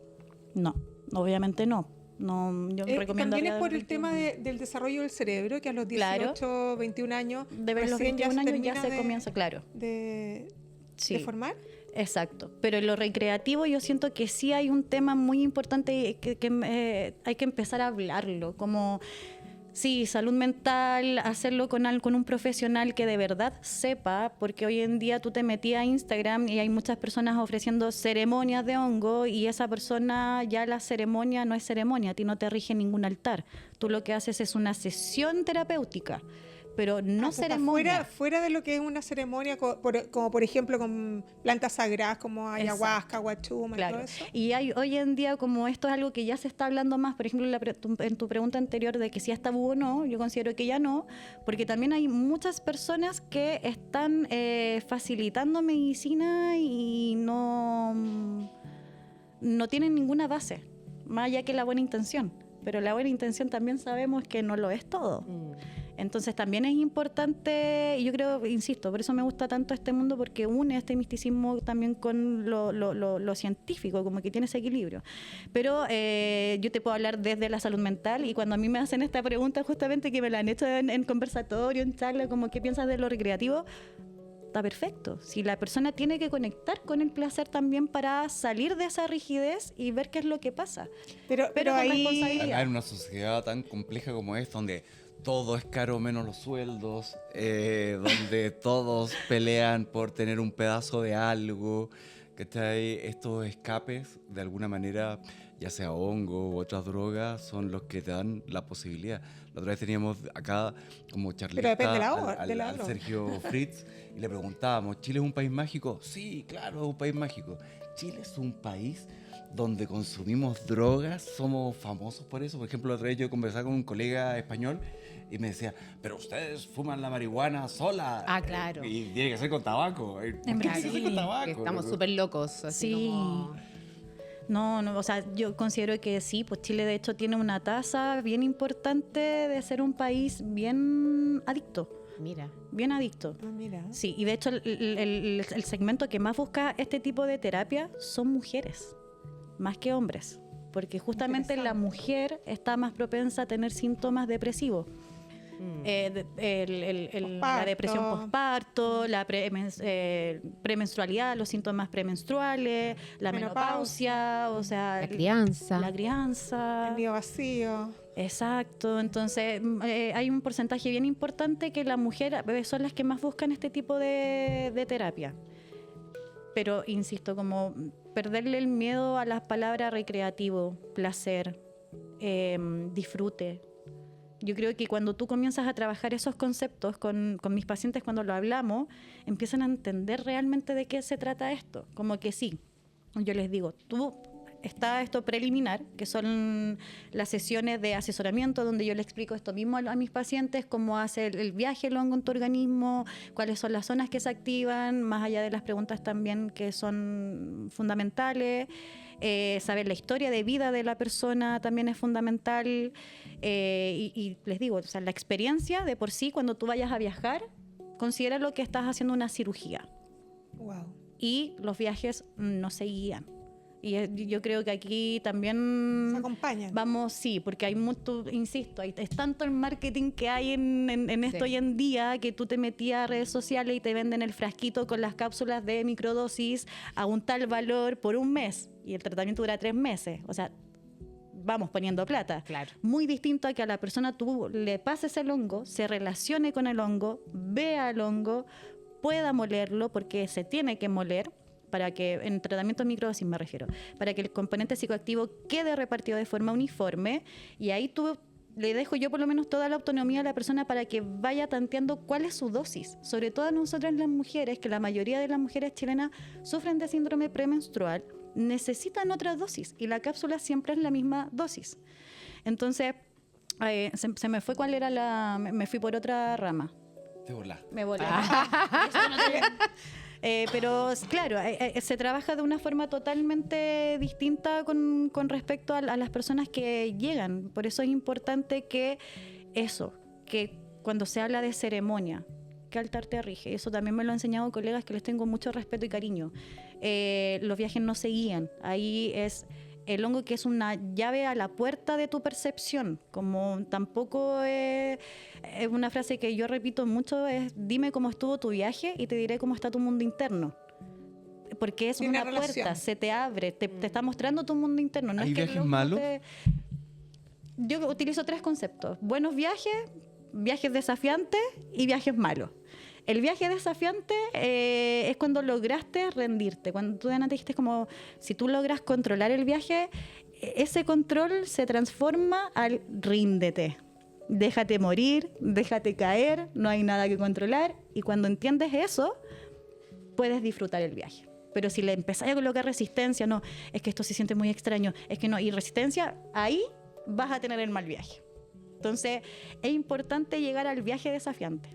No, obviamente no. No, yo recomiendo También es por el tema del desarrollo del cerebro, que a los 18, Claro. 21 años, de ver los recién 21 años ya termina se comienza, claro. de Sí. formar. Exacto, pero en lo recreativo yo siento que sí hay un tema muy importante que hay que empezar a hablarlo, como sí, salud mental, hacerlo con un profesional que de verdad sepa, porque hoy en día tú te metías a Instagram y hay muchas personas ofreciendo ceremonias de hongo y esa persona ya la ceremonia no es ceremonia, a ti no te rige ningún altar, tú lo que haces es una sesión terapéutica, pero no O sea, está ceremonia. fuera de lo que es una ceremonia, como por ejemplo con plantas sagradas como ayahuasca, guachuma y Claro. todo eso. Y hay hoy en día, como esto es algo que ya se está hablando más, por ejemplo, en tu pregunta anterior de que si es tabú o no, yo considero que ya no, porque también hay muchas personas que están facilitando medicina y no tienen ninguna base, más allá que la buena intención. Pero la buena intención también sabemos que no lo es todo. Entonces también es importante, y yo creo, insisto, por eso me gusta tanto este mundo, porque une este misticismo también con lo científico, como que tiene ese equilibrio. Pero yo te puedo hablar desde la salud mental, y cuando a mí me hacen esta pregunta, justamente que me la han hecho en conversatorio, en charla, como qué piensas de lo recreativo, está perfecto. Si la persona tiene que conectar con el placer también para salir de esa rigidez y ver qué es lo que pasa. Pero con ahí... responsabilidad. Acá en una sociedad tan compleja como esta, donde todo es caro menos los sueldos, donde todos pelean por tener un pedazo de algo, ¿cachai? Estos escapes, de alguna manera, ya sea hongo u otras drogas, son los que te dan la posibilidad. La otra vez teníamos acá como charlista Pero depende de la al droga. Sergio Fritz y le preguntábamos, ¿Chile es un país mágico? Sí, claro, es un país mágico. Chile es un país donde consumimos drogas, somos famosos por eso. Por ejemplo, la otra vez yo conversaba con un colega español y me decía, pero ustedes fuman la marihuana sola. Ah, claro. Y tiene que ser con tabaco. ¿Por qué tiene que ser con tabaco? Estamos súper locos. Así Sí. como... No, o sea, yo considero que sí, pues Chile de hecho tiene una tasa bien importante de ser un país bien adicto. Mira. Bien adicto. Ah, mira. Sí, y de hecho el segmento que más busca este tipo de terapia son mujeres, más que hombres, porque justamente la mujer está más propensa a tener síntomas depresivos. La depresión postparto, la premenstrualidad, los síntomas premenstruales, la menopausia, o sea, La crianza. la crianza. El nido vacío. Exacto, entonces hay un porcentaje bien importante que las mujeres son las que más buscan este tipo de terapia. Pero insisto, como perderle el miedo a las palabras recreativo, placer, disfrute. Yo creo que cuando tú comienzas a trabajar esos conceptos con mis pacientes, cuando lo hablamos, empiezan a entender realmente de qué se trata esto. Como que sí, yo les digo, está esto preliminar, que son las sesiones de asesoramiento donde yo le explico esto mismo a mis pacientes, cómo hace el viaje el hongo en tu organismo, cuáles son las zonas que se activan, más allá de las preguntas también que son fundamentales. Saber la historia de vida de la persona también es fundamental. Y les digo, o sea, la experiencia de por sí, cuando tú vayas a viajar, considera lo que estás haciendo una cirugía. Wow. Y los viajes no se guían. Y yo creo que aquí también Se acompañan. vamos, sí, porque hay mucho, insisto, es tanto el marketing que hay en esto hoy en día, que tú te metías a redes sociales y te venden el frasquito con las cápsulas de microdosis a un tal valor por un mes, y el tratamiento dura 3 meses. O sea, vamos poniendo plata. Claro. Muy distinto a que a la persona tú le pases el hongo, se relacione con el hongo, vea el hongo, pueda molerlo, porque se tiene que moler, para que, en tratamiento de microdosis me refiero, para que el componente psicoactivo quede repartido de forma uniforme, y ahí tú le dejo yo por lo menos toda la autonomía a la persona para que vaya tanteando cuál es su dosis. Sobre todo a nosotras las mujeres, que la mayoría de las mujeres chilenas sufren de síndrome premenstrual, necesitan otras dosis, y la cápsula siempre es la misma dosis. Entonces, se me fue cuál era me fui por otra rama. Te burlaste. Me volé. Pero claro, se trabaja de una forma totalmente distinta con respecto a las personas que llegan. Por eso es importante que cuando se habla de ceremonia, ¿qué altar te rige? Eso también me lo han enseñado colegas que les tengo mucho respeto y cariño. Los viajes no se guían. Ahí es el hongo, que es una llave a la puerta de tu percepción. Como tampoco es una frase que yo repito mucho, es: dime cómo estuvo tu viaje y te diré cómo está tu mundo interno. Porque es Tiene una relación. puerta, se te abre, te está mostrando tu mundo interno. No ¿Hay es que el viajes hongo malos? Yo utilizo 3 conceptos: buenos viajes, viajes desafiantes y viajes malos. El viaje desafiante es cuando lograste rendirte. Cuando tú antes dijiste, como si tú logras controlar el viaje, ese control se transforma al ríndete. Déjate morir, déjate caer, no hay nada que controlar. Y cuando entiendes eso, puedes disfrutar el viaje. Pero si le empezás a colocar resistencia, no, es que esto se siente muy extraño, es que no, y resistencia, ahí vas a tener el mal viaje. Entonces, es importante llegar al viaje desafiante,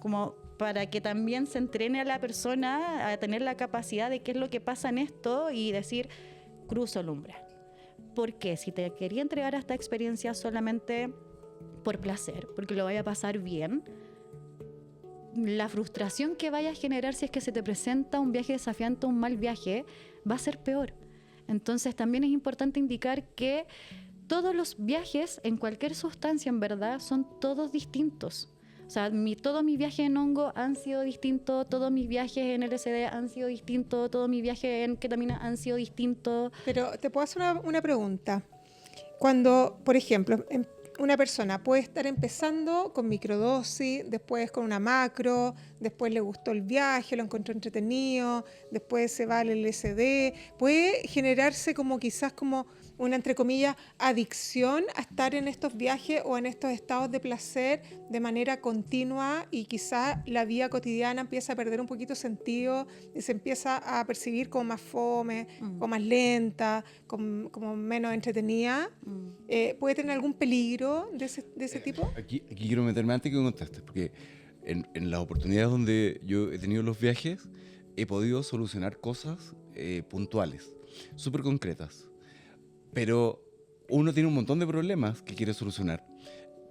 como para que también se entrene a la persona a tener la capacidad de qué es lo que pasa en esto y decir, cruzo el umbral. Porque si te quería entregar a esta experiencia solamente por placer, porque lo vaya a pasar bien, la frustración que vaya a generar si es que se te presenta un viaje desafiante o un mal viaje va a ser peor. Entonces también es importante indicar que todos los viajes en cualquier sustancia en verdad son todos distintos. O sea, todos mis viajes en hongo han sido distintos, todos mis viajes en LSD han sido distintos, todos mis viajes en ketamina han sido distintos. Pero te puedo hacer una pregunta. Cuando, por ejemplo, una persona puede estar empezando con microdosis, después con una macro, después le gustó el viaje, lo encontró entretenido, después se va al LSD, puede generarse como quizás como una, entre comillas, adicción a estar en estos viajes o en estos estados de placer de manera continua, y quizás la vida cotidiana empieza a perder un poquito sentido y se empieza a percibir como más fome, como más lenta, como menos entretenida. ¿Puede tener algún peligro de ese tipo? Aquí quiero meterme antes que contestes, porque en las oportunidades donde yo he tenido los viajes, he podido solucionar cosas puntuales, súper concretas. Pero uno tiene un montón de problemas que quiere solucionar.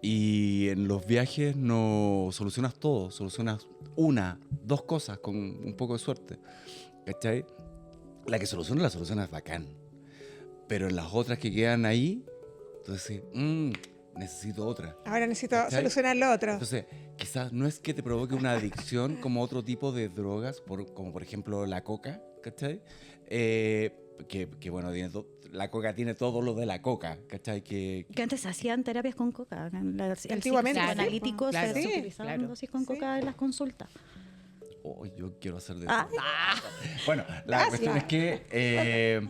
Y en los viajes no solucionas todo, solucionas una, dos cosas con un poco de suerte. ¿Cachai? La solucionas bacán. Pero en las otras que quedan ahí, entonces, necesito otra. Ahora necesito ¿Cachai? solucionar lo otro. Entonces, quizás no es que te provoque una adicción como otro tipo de drogas, como por ejemplo la coca, ¿cachai? Que bueno, la coca tiene todo lo de la coca, ¿cachai? Que antes se hacían terapias con coca. Antiguamente, Los analíticos claro, se sí, utilizaban claro. dosis con coca en las consultas. oh, yo quiero hacer de Ah. eso. Bueno, la cuestión es que,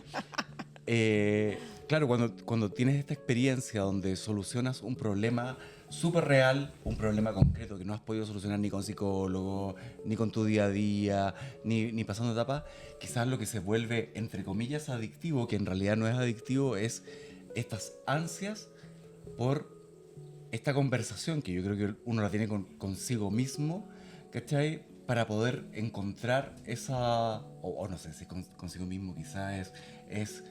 claro, cuando tienes esta experiencia donde solucionas un problema súper real, un problema concreto que no has podido solucionar ni con psicólogo, ni con tu día a día, ni pasando etapas, quizás lo que se vuelve, entre comillas, adictivo, que en realidad no es adictivo, es estas ansias por esta conversación que yo creo que uno la tiene consigo mismo, ¿cachai? Para poder encontrar esa, o no sé si consigo mismo quizás es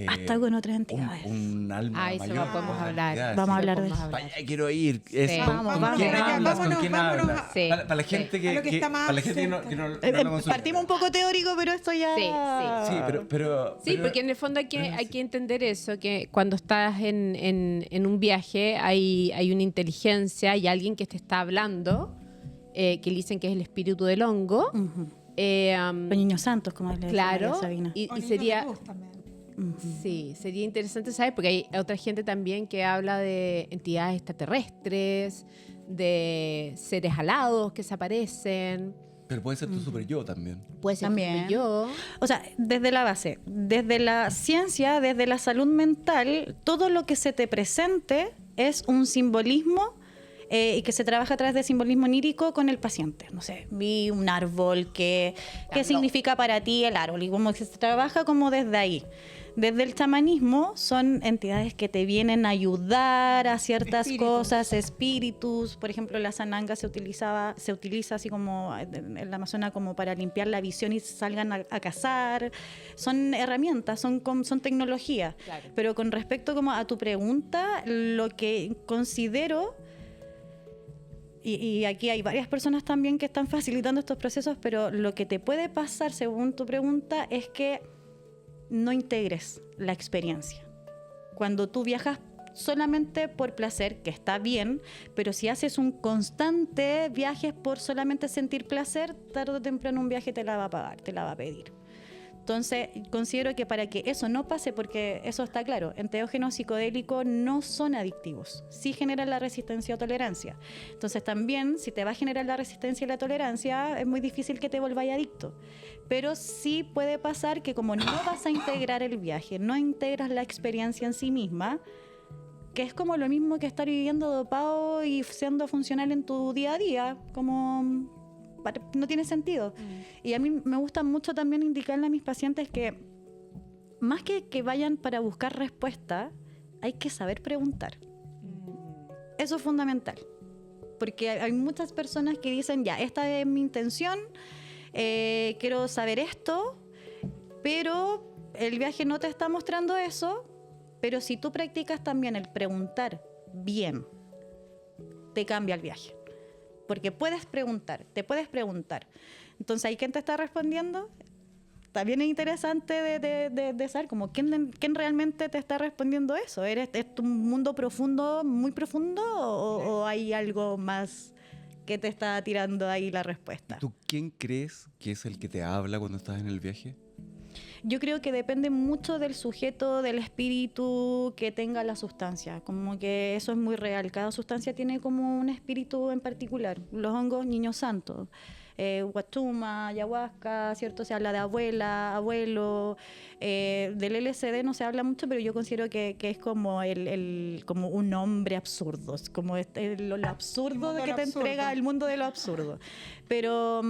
Hasta con otras entidades. un alma Eso mayor. podemos con hablar. entidades. Vamos a hablar de podemos eso. hablar. Para allá quiero ir. Sí. ¿Con quién Vamos, hablas? ¿Con vámonos, quién vámonos. hablas? Sí, Para la gente sí. A lo que está más para la gente que no lo consume. Partimos un poco teórico, pero esto ya... Sí, Sí, pero Sí, porque en el fondo hay sí. que entender eso, que cuando estás en un viaje hay una inteligencia, hay alguien que te está hablando, que le dicen que es el espíritu del hongo. Ujú. Los Los niños santos, como le decía claro, María Sabina. y sería... Sí, sería interesante saber, porque hay otra gente también que habla de entidades extraterrestres, de seres alados que se aparecen. Pero puede ser tu super yo también. Puede ser También. como yo. O sea, desde la base, desde la ciencia, desde la salud mental, todo lo que se te presente es un simbolismo y que se trabaja a través del simbolismo onírico con el paciente. No sé, vi un árbol, ¿qué significa para ti el árbol? Y como que se trabaja como desde ahí. Desde el chamanismo son entidades que te vienen a ayudar a ciertas cosas, espíritus. Por ejemplo, la sananga se utiliza así como en la Amazona como para limpiar la visión y salgan a cazar. Son herramientas, son tecnología. Claro. Pero con respecto como a tu pregunta, lo que considero, y aquí hay varias personas también que están facilitando estos procesos, pero lo que te puede pasar, según tu pregunta, es que no integres la experiencia. Cuando tú viajas solamente por placer, que está bien, pero si haces un constante viaje por solamente sentir placer, tarde o temprano un viaje te la va a pagar, te la va a pedir. Entonces, considero que para que eso no pase, porque eso está claro, enteógenos psicodélicos no son adictivos, sí generan la resistencia o tolerancia. Entonces, también, si te va a generar la resistencia y la tolerancia, es muy difícil que te volváis adicto. Pero sí puede pasar que como no vas a integrar el viaje, no integras la experiencia en sí misma, que es como lo mismo que estar viviendo dopado y siendo funcional en tu día a día, como... no tiene sentido. Y a mí me gusta mucho también indicarle a mis pacientes que más que vayan para buscar respuesta, hay que saber preguntar. Eso es fundamental. Porque hay muchas personas que dicen, ya, esta es mi intención, quiero saber esto, pero el viaje no te está mostrando eso, pero si tú practicas también el preguntar bien, te cambia el viaje. Porque te puedes preguntar. Entonces, ¿ahí quién te está respondiendo? También es interesante de saber como quién realmente te está respondiendo eso. ¿Es un mundo profundo, muy profundo, o hay algo más que te está tirando ahí la respuesta? ¿Tú quién crees que es el que te habla cuando estás en el viaje? Yo creo que depende mucho del sujeto, del espíritu que tenga la sustancia. Como que eso es muy real. Cada sustancia tiene como un espíritu en particular. Los hongos, niños santos. Guachuma, ayahuasca, ¿cierto? Se habla de abuela, abuelo. Del LSD no se habla mucho, pero yo considero que es como como un hombre absurdo. Es como lo absurdo de que te entrega el mundo de lo absurdo. Pero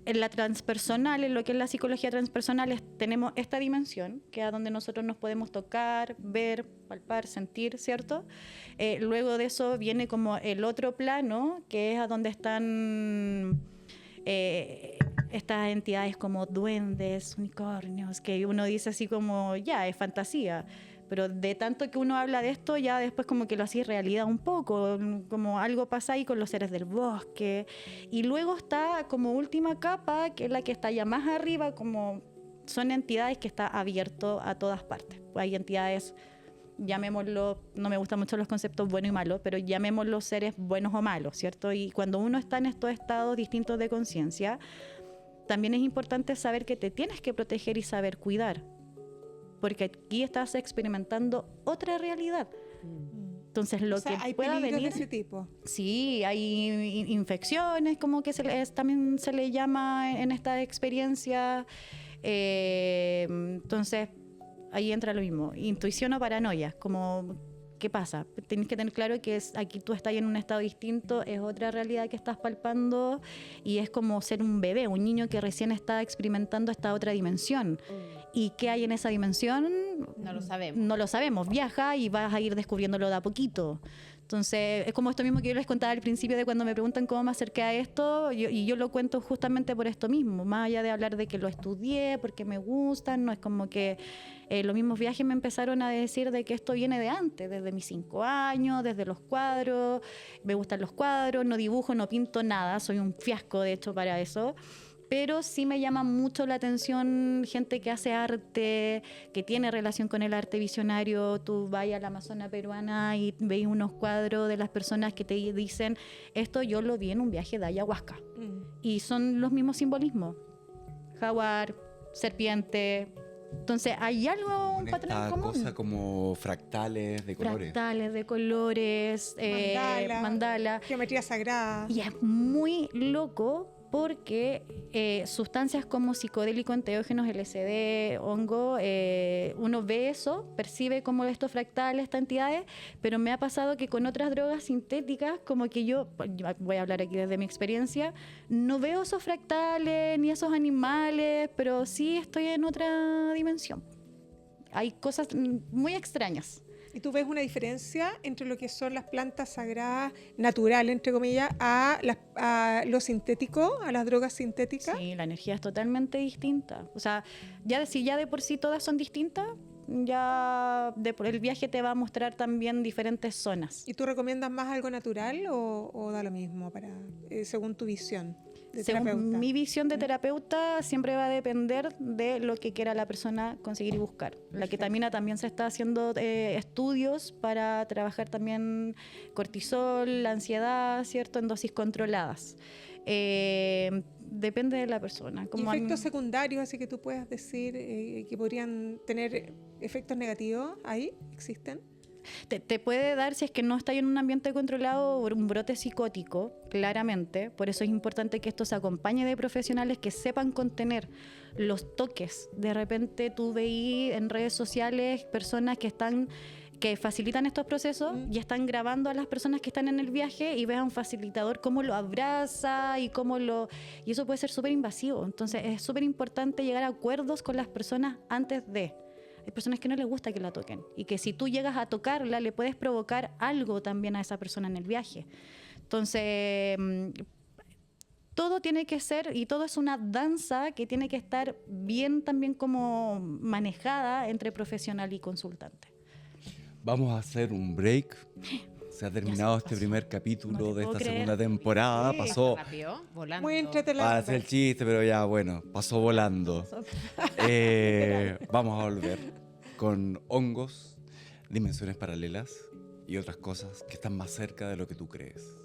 en la transpersonal, en lo que es la psicología transpersonal, tenemos esta dimensión, que es a donde nosotros nos podemos tocar, ver, palpar, sentir, ¿cierto? Luego de eso viene como el otro plano, que es a donde están estas entidades como duendes, unicornios, que uno dice así como, ya, es fantasía. Pero de tanto que uno habla de esto, ya después como que lo hace realidad un poco, como algo pasa ahí con los seres del bosque. Y luego está como última capa, que es la que está ya más arriba, como son entidades que está abierto a todas partes. Hay entidades, llamémoslo, no me gustan mucho los conceptos bueno y malo, pero llamémoslo seres buenos o malos, ¿cierto? Y cuando uno está en estos estados distintos de conciencia, también es importante saber que te tienes que proteger y saber cuidar, porque aquí estás experimentando otra realidad. Entonces, hay pueda peligros venir... de ese tipo. Sí, hay infecciones, como que también se le llama en esta experiencia. Entonces, ahí entra lo mismo. Intuición o paranoia, como... ¿Qué pasa? Tienes que tener claro que aquí tú estás en un estado distinto, es otra realidad que estás palpando y es como ser un bebé, un niño que recién está experimentando esta otra dimensión. ¿Y qué hay en esa dimensión? No lo sabemos. No lo sabemos. Viaja y vas a ir descubriéndolo de a poquito. Entonces, es como esto mismo que yo les contaba al principio de cuando me preguntan cómo me acerqué a esto, y yo lo cuento justamente por esto mismo, más allá de hablar de que lo estudié, porque me gustan, no es como que los mismos viajes me empezaron a decir de que esto viene de antes, desde mis 5 años, desde los cuadros, me gustan los cuadros, no dibujo, no pinto nada, soy un fiasco de hecho para eso. Pero sí me llama mucho la atención gente que hace arte, que tiene relación con el arte visionario. Tú vas a la Amazona peruana y veis unos cuadros de las personas que te dicen, esto yo lo vi en un viaje de ayahuasca. Y son los mismos simbolismos. Jaguar, serpiente. Entonces hay algo, un patrón esta común. cosa como fractales de colores. Fractales de colores, mandala. Geometría sagrada. Y es muy loco porque sustancias como psicodélicos, enteógenos, LSD, hongo, uno ve eso, percibe como estos fractales, estas entidades, pero me ha pasado que con otras drogas sintéticas, como que yo voy a hablar aquí desde mi experiencia, no veo esos fractales ni esos animales, pero sí estoy en otra dimensión. Hay cosas muy extrañas. ¿Y tú ves una diferencia entre lo que son las plantas sagradas, naturales, entre comillas, a lo sintético, a las drogas sintéticas? Sí, la energía es totalmente distinta. O sea, si ya de por sí todas son distintas, ya el viaje te va a mostrar también diferentes zonas. ¿Y tú recomiendas más algo natural o da lo mismo según tu visión de Según terapeuta? mi visión de terapeuta, siempre va a depender de lo que quiera la persona conseguir y buscar. La ketamina también se está haciendo estudios para trabajar también cortisol, la ansiedad, ¿cierto? En dosis controladas. Depende de la persona. ¿Y efectos secundarios, así que tú puedas decir que podrían tener efectos negativos ahí? ¿Existen? Te puede dar, si es que no está en un ambiente controlado, un brote psicótico, claramente. Por eso es importante que esto se acompañe de profesionales que sepan contener los toques. De repente tú veí en redes sociales personas que facilitan estos procesos y están grabando a las personas que están en el viaje y ves a un facilitador cómo lo abraza y y eso puede ser súper invasivo. Entonces es súper importante llegar a acuerdos con las personas antes de... Hay personas que no les gusta que la toquen y que si tú llegas a tocarla le puedes provocar algo también a esa persona en el viaje. Entonces, todo tiene que ser, y todo es una danza que tiene que estar bien también como manejada entre profesional y consultante. Vamos a hacer un break Se ha terminado este primer capítulo No te de puedo esta creer. segunda temporada. Sí. Pasó, Rápido, volando. Muy entretenida. para hacer el chiste, pero ya bueno, pasó volando. Vamos a volver con hongos, dimensiones paralelas y otras cosas que están más cerca de lo que tú crees.